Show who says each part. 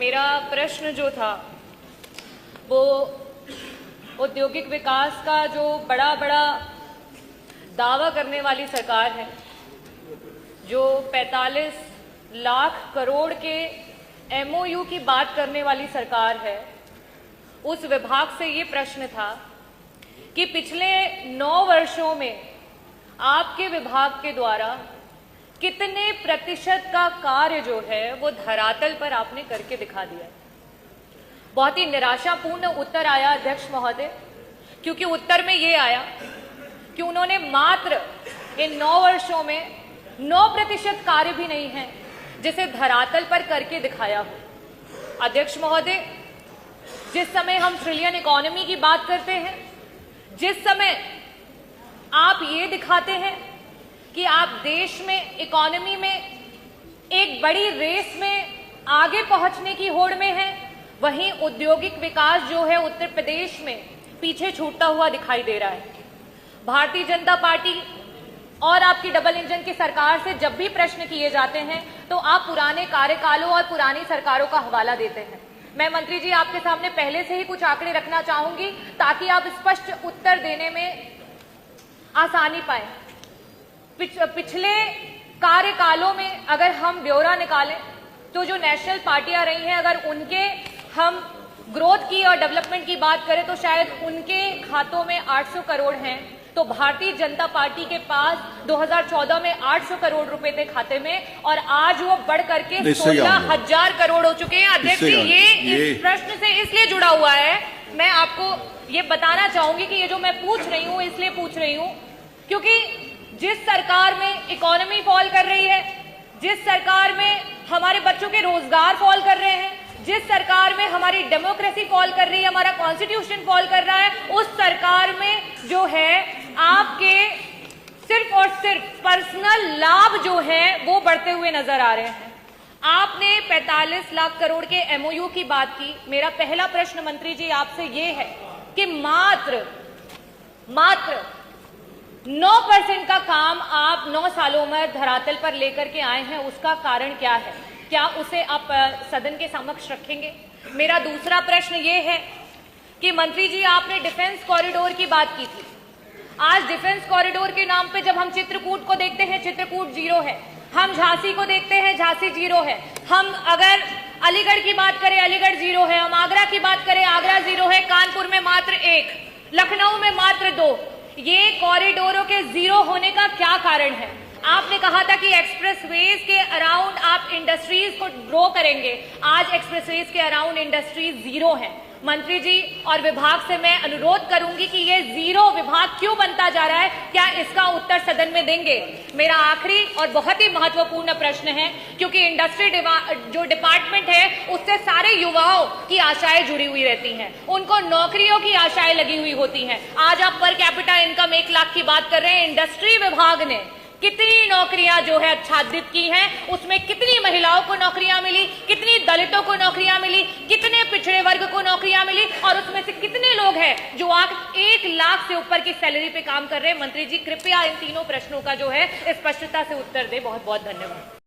Speaker 1: मेरा प्रश्न जो था वो औद्योगिक विकास का जो बड़ा दावा करने वाली सरकार है, जो 45 लाख करोड़ के MOU की बात करने वाली सरकार है, उस विभाग से ये प्रश्न था कि पिछले 9 वर्षों में आपके विभाग के द्वारा कितने प्रतिशत का कार्य जो है वो धरातल पर आपने करके दिखा दिया। बहुत ही निराशापूर्ण उत्तर आया अध्यक्ष महोदय, क्योंकि उत्तर में ये आया कि उन्होंने मात्र इन 9 वर्षों में 9% कार्य भी नहीं है जिसे धरातल पर करके दिखाया हो। अध्यक्ष महोदय, जिस समय हम ट्रिलियन इकोनॉमी की बात करते हैं, जिस समय आप ये दिखाते हैं कि आप देश में इकोनॉमी में एक बड़ी रेस में आगे पहुंचने की होड़ में हैं, वहीं औद्योगिक विकास जो है उत्तर प्रदेश में पीछे छूटता हुआ दिखाई दे रहा है। भारतीय जनता पार्टी और आपकी डबल इंजन की सरकार से जब भी प्रश्न किए जाते हैं तो आप पुराने कार्यकालों और पुरानी सरकारों का हवाला देते हैं। मैं मंत्री जी आपके सामने पहले से ही कुछ आंकड़े रखना चाहूंगी ताकि आप स्पष्ट उत्तर देने में आसानी पाए। पिछले कार्यकालों में अगर हम ब्यौरा निकालें तो जो नेशनल पार्टियां रही हैं, अगर उनके हम ग्रोथ की और डेवलपमेंट की बात करें तो शायद उनके खातों में 800 करोड़ हैं, तो भारतीय जनता पार्टी के पास 2014 में 800 करोड़ रुपए थे खाते में और आज वो बढ़ करके 16,000 करोड़ हो चुके हैं। अध्यक्ष जी, ये इस प्रश्न से इसलिए जुड़ा हुआ है, मैं आपको ये बताना चाहूंगी कि ये जो मैं पूछ रही हूं इसलिए पूछ रही हूं क्योंकि जिस सरकार में इकोनॉमी फॉल कर रही है, जिस सरकार में हमारे बच्चों के रोजगार फॉल कर रहे हैं, जिस सरकार में हमारी डेमोक्रेसी फॉल कर रही है, हमारा कॉन्स्टिट्यूशन फॉल कर रहा है, उस सरकार में जो है आपके सिर्फ और सिर्फ पर्सनल लाभ जो है वो बढ़ते हुए नजर आ रहे हैं। आपने 45 लाख करोड़ के MOU की बात की। मेरा पहला प्रश्न मंत्री जी आपसे ये है कि मात्र 9% का काम आप 9 सालों में धरातल पर लेकर के आए हैं, उसका कारण क्या है? क्या उसे आप सदन के समक्ष रखेंगे? मेरा दूसरा प्रश्न ये है कि मंत्री जी आपने डिफेंस कॉरिडोर की बात की थी। आज डिफेंस कॉरिडोर के नाम पे जब हम चित्रकूट को देखते हैं, चित्रकूट 0 है। हम झांसी को देखते हैं, झांसी 0 है। हम अगर अलीगढ़ की बात करें, अलीगढ़ 0 है। हम आगरा की बात करें, आगरा 0 है। कानपुर में मात्र 1, लखनऊ में मात्र 2। ये कॉरिडोरों के 0 होने का क्या कारण है? आपने कहा था कि एक्सप्रेसवेज के अराउंड आप इंडस्ट्रीज को ग्रो करेंगे। आज एक्सप्रेसवेज के अराउंड इंडस्ट्रीज 0 है। मंत्री जी और विभाग से मैं अनुरोध करूंगी कि ये 0 विभाग क्यों बनता जा रहा है, क्या इसका उत्तर सदन में देंगे? मेरा आखिरी और बहुत ही महत्वपूर्ण प्रश्न है, क्योंकि इंडस्ट्री जो डिपार्टमेंट है उससे सारे युवाओं की आशाएं जुड़ी हुई रहती हैं, उनको नौकरियों की आशाएं लगी हुई होती हैं। आज आप पर कैपिटा इनकम 1 लाख की बात कर रहे हैं। इंडस्ट्री विभाग ने कितनी नौकरियां जो है आच्छादित की हैं, उसमें कितनी महिलाओं को नौकरियां मिली, कितनी दलितों को नौकरियां मिली, कितने पिछड़े वर्ग को नौकरियां मिली और उसमें से कितने लोग हैं जो आज 1 लाख से ऊपर की सैलरी पे काम कर रहे हैं? मंत्री जी कृपया इन तीनों प्रश्नों का जो है स्पष्टता से उत्तर दे। बहुत बहुत धन्यवाद।